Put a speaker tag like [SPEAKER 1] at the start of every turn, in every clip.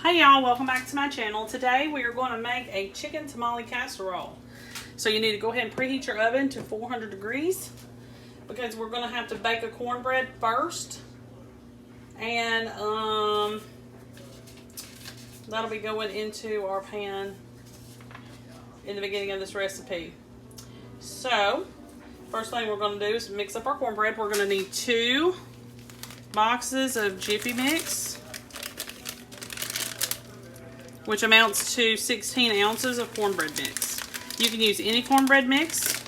[SPEAKER 1] Hey y'all, welcome back to my channel. Today we are going to make a chicken tamale casserole. So you need to go ahead and preheat your oven to 400 degrees because we're going to have to bake a cornbread first. And that'll be going into our pan in the beginning of this recipe. So first thing we're going to do is mix up our cornbread. We're going to need 2 boxes of Jiffy Mix, which amounts to 16 ounces of cornbread mix. You can use any cornbread mix,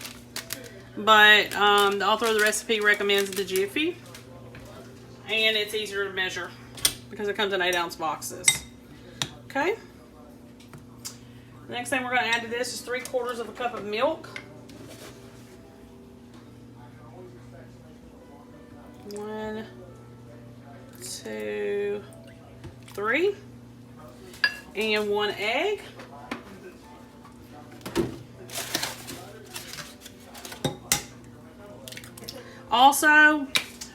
[SPEAKER 1] but the author of the recipe recommends the Jiffy, and it's easier to measure because it comes in 8-ounce boxes. Okay. The next thing we're going to add to this is 3/4 of a cup of milk. 1, 2, 3. And 1 egg. Also,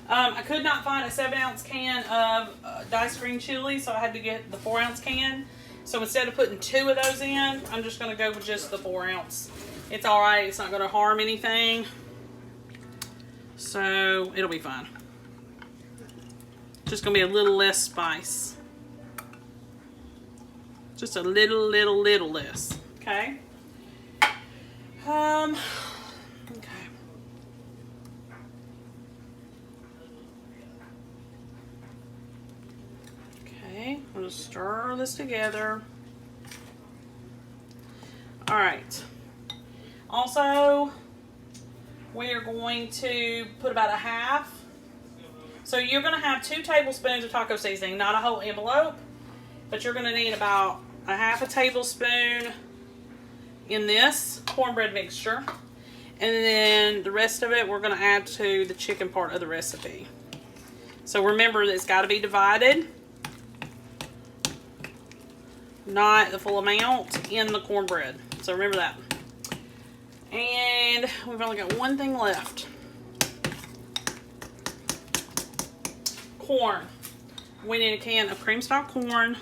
[SPEAKER 1] I could not find a 7-ounce can of diced green chili, so I had to get the 4-ounce can. So instead of putting 2 of those in, I'm just going to go with just the 4-ounce. It's alright, it's not going to harm anything. So it'll be fine. Just going to be a little less spice. Just a little less. Okay. Okay. Okay. I'm gonna stir this together. All right. Also, we are going to put about a half. So you're gonna have 2 tablespoons of taco seasoning, not a whole envelope, but you're gonna need about a half a tablespoon in this cornbread mixture, and then the rest of it we're going to add to the chicken part of the recipe. So remember that it's got to be divided, not the full amount in the cornbread. So remember that. And we've only got one thing left. Corn. We need a can of cream stock corn.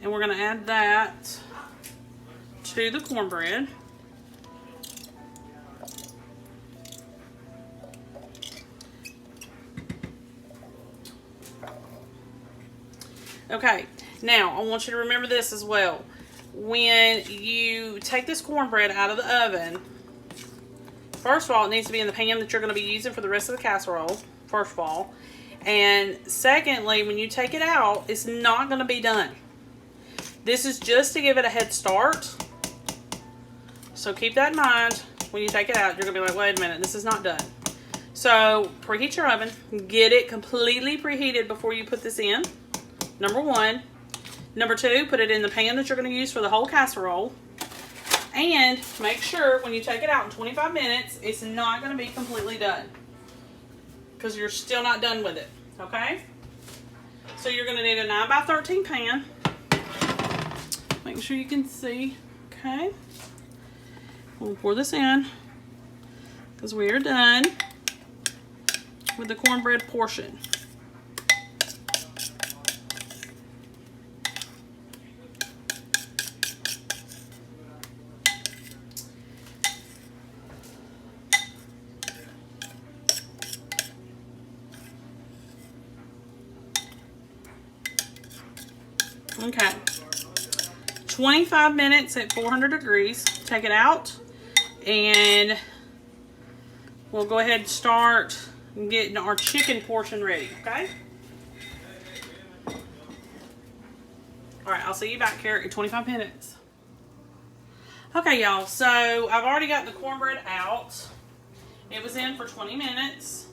[SPEAKER 1] And we're going to add that to the cornbread. Okay, now I want you to remember this as well. When you take this cornbread out of the oven, first of all, it needs to be in the pan that you're going to be using for the rest of the casserole, first of all. And secondly, when you take it out, it's not going to be done. This is just to give it a head start. So keep that in mind. When you take it out, you're going to be like, wait a minute, this is not done. So preheat your oven. Get it completely preheated before you put this in. Number 1. Number 2, put it in the pan that you're going to use for the whole casserole. And make sure when you take it out in 25 minutes, it's not going to be completely done, because you're still not done with it. Okay? So you're going to need a 9x13 pan. Make sure you can see. Okay. We'll pour this in because we are done with the cornbread portion. Okay. 25 minutes at 400 degrees. Take it out and we'll go ahead and start getting our chicken portion ready, okay? Alright, I'll see you back here in 25 minutes. Okay, y'all, so I've already got the cornbread out. It was in for 20 minutes.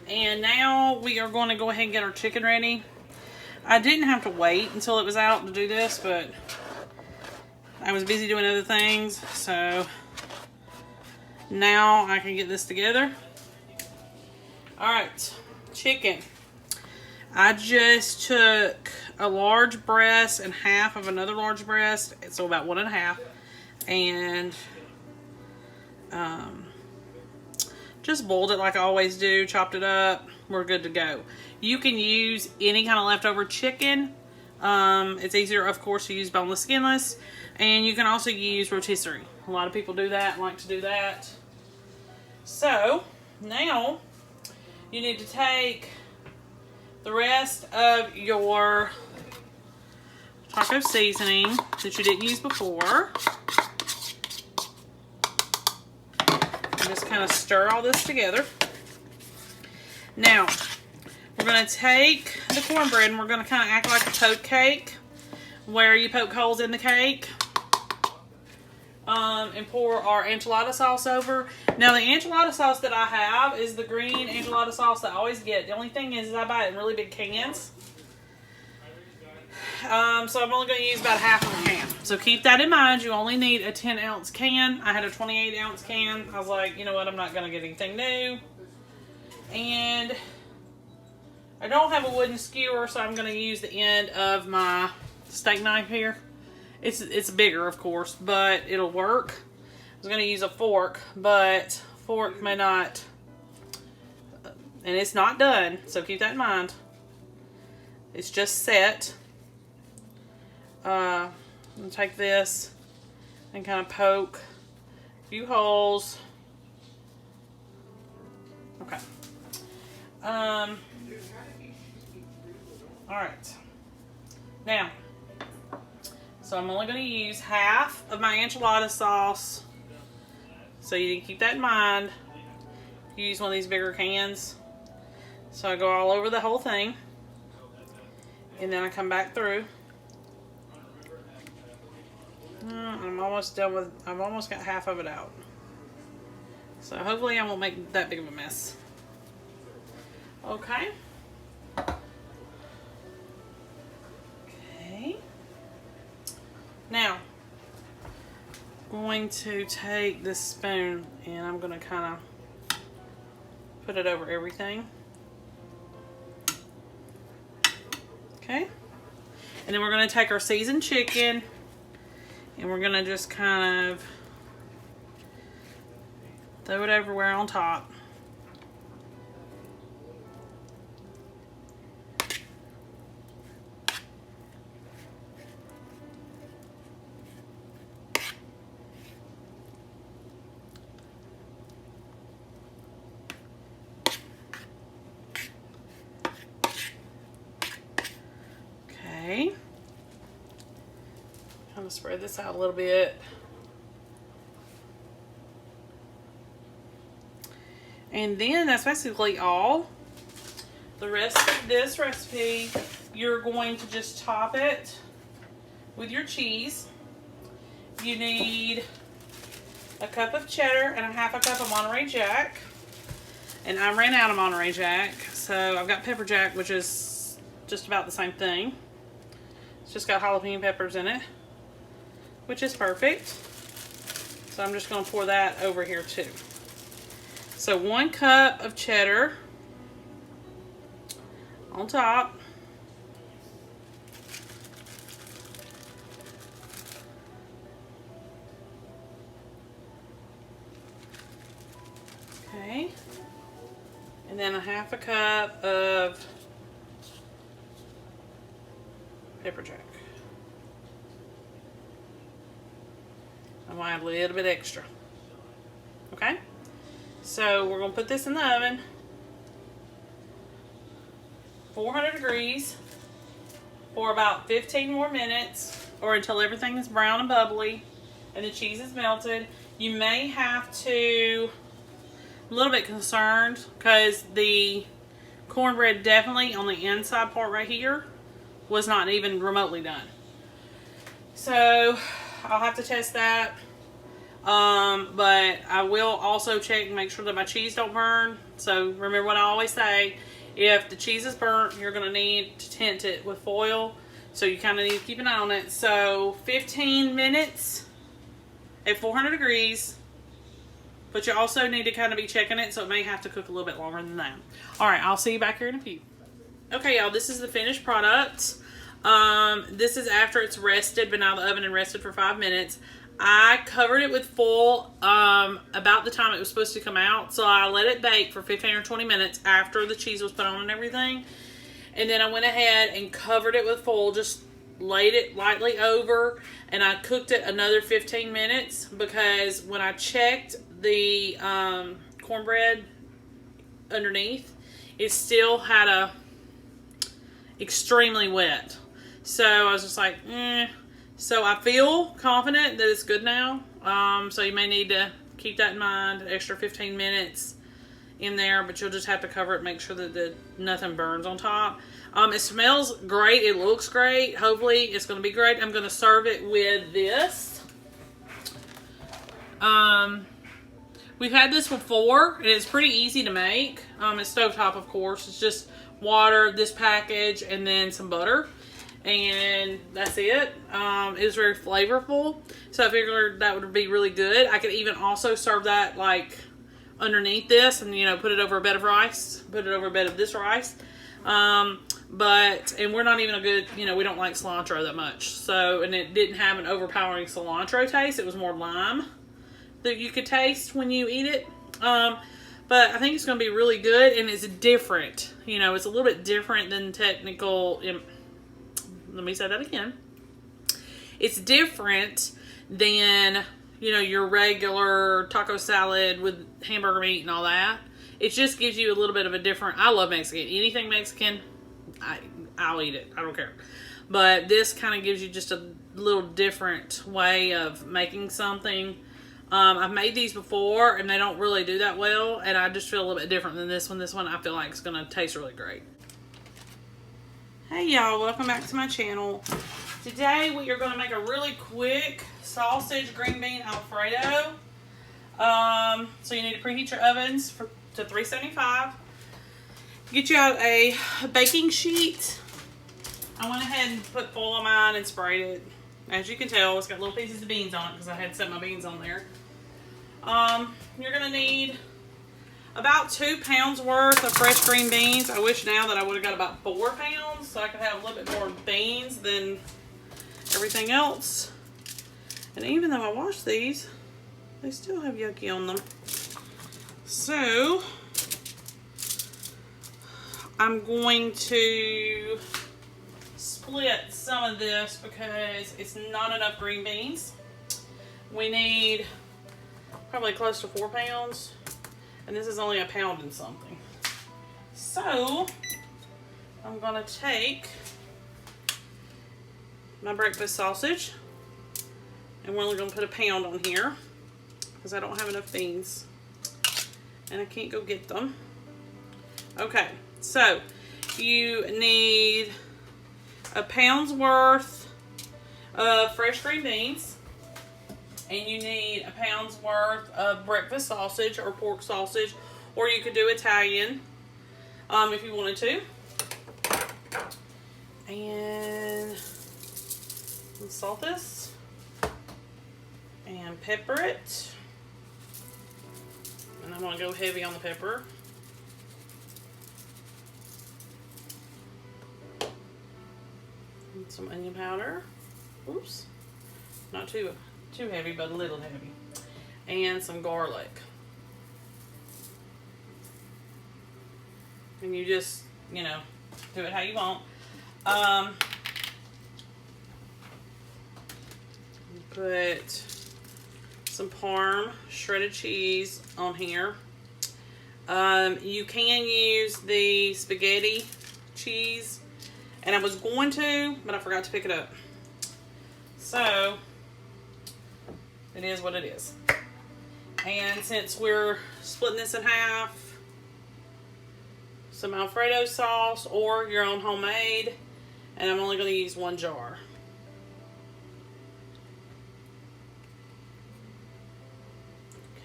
[SPEAKER 1] And now we are going to go ahead and get our chicken ready. I didn't have to wait until it was out to do this, but I was busy doing other things, so now I can get this together. Alright, chicken. I just took a large breast and half of another large breast, so about 1 1/2, and just boiled it like I always do, chopped it up, we're good to go. You can use any kind of leftover chicken It's easier, of course, to use boneless, skinless. And you can also use rotisserie. A lot of people do that and like to do that. So, now you need to take the rest of your taco seasoning that you didn't use before. And just kind of stir all this together. Now, we're going to take the cornbread and we're going to kind of act like a poke cake, where you poke holes in the cake, and pour our enchilada sauce over. Now, the enchilada sauce that I have is the green enchilada sauce that I always get. The only thing is I buy it in really big cans. So I'm only going to use about half of a can. So keep that in mind. You only need a 10-ounce can. I had a 28-ounce can. I was like, you know what, I'm not going to get anything new. And I don't have a wooden skewer, so I'm going to use the end of my steak knife here. It's bigger, of course, but it'll work. I was going to use a fork, but fork may not, and it's not done, so keep that in mind. It's just set. I'm going to take this and kind of poke a few holes. Okay. Alright. Now, so I'm only going to use half of my enchilada sauce. So you need to keep that in mind. Use one of these bigger cans. So I go all over the whole thing. And then I come back through. I'm almost done with, I've almost got half of it out. So hopefully I won't make that big of a mess. Okay. Okay. Now, I'm going to take this spoon and I'm going to kind of put it over everything. Okay. And then we're going to take our seasoned chicken and we're going to just kind of throw it everywhere on top. Okay. Kind of spread this out a little bit. And then that's basically all. The rest of this recipe, you're going to just top it with your cheese. You need a cup of cheddar and a half a cup of Monterey Jack. And I ran out of Monterey Jack, so I've got pepper jack, which is just about the same thing. It's just got jalapeno peppers in it, which is perfect. So I'm just going to pour that over here too. So 1 cup of cheddar on top. Okay. And then a half a cup of pepper jack. I'm going to add a little bit extra. Okay? So we're going to put this in the oven. 400 degrees for about 15 more minutes, or until everything is brown and bubbly and the cheese is melted. You may have to, I'm a little bit concerned because the cornbread definitely on the inside part right here was not even remotely done. So I'll have to test that. But I will also check and make sure that my cheese don't burn. So remember what I always say, if the cheese is burnt, you're going to need to tint it with foil. So you kind of need to keep an eye on it. So 15 minutes at 400 degrees. But you also need to kind of be checking it, so it may have to cook a little bit longer than that. Alright, I'll see you back here in a few. Okay, y'all, this is the finished product. This is after it's rested, been out of the oven and rested for 5 minutes. I covered it with foil about the time it was supposed to come out. So I let it bake for 15 or 20 minutes after the cheese was put on and everything. And then I went ahead and covered it with foil just laid it lightly over, and I cooked it another 15 minutes because when I checked the cornbread underneath, it still had a extremely wet. So I was just like, So I feel confident that it's good now. So you may need to keep that in mind, an extra 15 minutes in there, but you'll just have to cover it, make sure that nothing burns on top. It smells great. It looks great. Hopefully it's going to be great. I'm going to serve it with this. We've had this before, and it's pretty easy to make. It's stovetop, of course. It's just water, this package, and then some butter. And that's it. It was very flavorful. So I figured that would be really good. I could even also serve that like underneath this and, put it over a bed of rice. Put it over a bed of this rice. And we're not even a good, we don't like cilantro that much. So, and it didn't have an overpowering cilantro taste. It was more lime that you could taste when you eat it. But I think it's going to be really good, and it's different. It's a little bit different than technical. Let me say that again. It's different than, your regular taco salad with hamburger meat and all that. It just gives you a little bit of a different. I love Mexican. Anything Mexican, I'll eat it. I don't care. But this kind of gives you just a little different way of making something. I've made these before, and they don't really do that well, and I just feel a little bit different than this one. This one I feel like is going to taste really great. Hey y'all, welcome back to my channel. Today we are going to make a really quick sausage green bean Alfredo. So you need to preheat your ovens to 375. Get you out a baking sheet. I went ahead and put foil on mine and sprayed it. As you can tell, it's got little pieces of beans on it because I had set my beans on there. You're going to need about 2 pounds worth of fresh green beans. I wish now that I would have got about 4 pounds so I could have a little bit more beans than everything else. And even though I washed these, they still have yucky on them. So I'm going to split some of this because it's not enough green beans. We need probably close to 4 pounds. And this is only 1 pound and something. So I'm gonna take my breakfast sausage, and we're only gonna put 1 pound on here because I don't have enough beans and I can't go get them. Okay, so you need 1 pound's worth of fresh green beans. And you need 1 pound's worth of breakfast sausage or pork sausage, or you could do Italian if you wanted to. And salt this and pepper it. And I'm going to go heavy on the pepper. And some onion powder. Oops, not too heavy, but a little heavy. And some garlic. And you just, do it how you want. Put some Parm shredded cheese on here. You can use the spaghetti cheese, and I was going to, but I forgot to pick it up. So it is what it is. And since we're splitting this in half, some Alfredo sauce or your own homemade, and I'm only going to use 1 jar.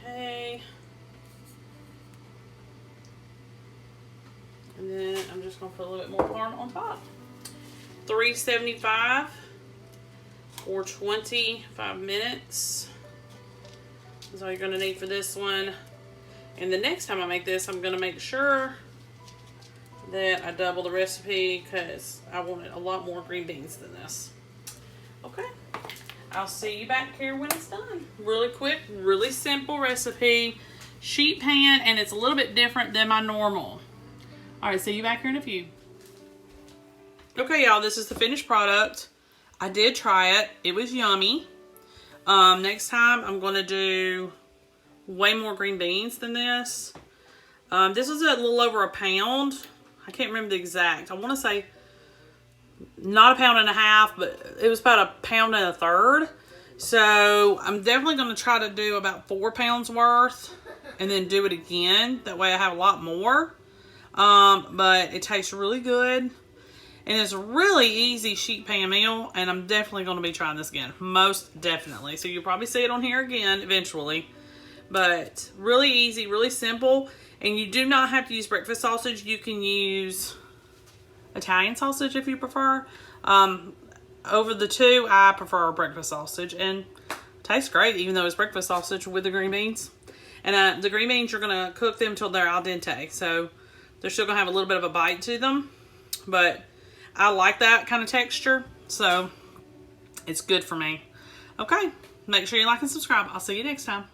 [SPEAKER 1] Okay. And then I'm just going to put a little bit more Parm on top. $3.75 for 25 minutes. That's all you're going to need for this one. And the next time I make this, I'm going to make sure that I double the recipe because I wanted a lot more green beans than this. Okay. I'll see you back here when it's done. Really quick, really simple recipe. Sheet pan, and it's a little bit different than my normal. All right, see you back here in a few. Okay, y'all, this is the finished product. I did try it. It was yummy. Next time I'm going to do way more green beans than this. This was a little over a pound. I can't remember the exact. I want to say not a pound and a half, but it was about a pound and a third. So I'm definitely going to try to do about 4 pounds worth and then do it again. That way I have a lot more. But it tastes really good. And it's a really easy sheet pan meal, and I'm definitely going to be trying this again. Most definitely. So you'll probably see it on here again eventually. But really easy, really simple. And you do not have to use breakfast sausage. You can use Italian sausage if you prefer. Over the two, I prefer breakfast sausage. And it tastes great, even though it's breakfast sausage with the green beans. And the green beans, you're going to cook them till they're al dente. So they're still going to have a little bit of a bite to them. But I like that kind of texture, so it's good for me. Okay, make sure you like and subscribe. I'll see you next time.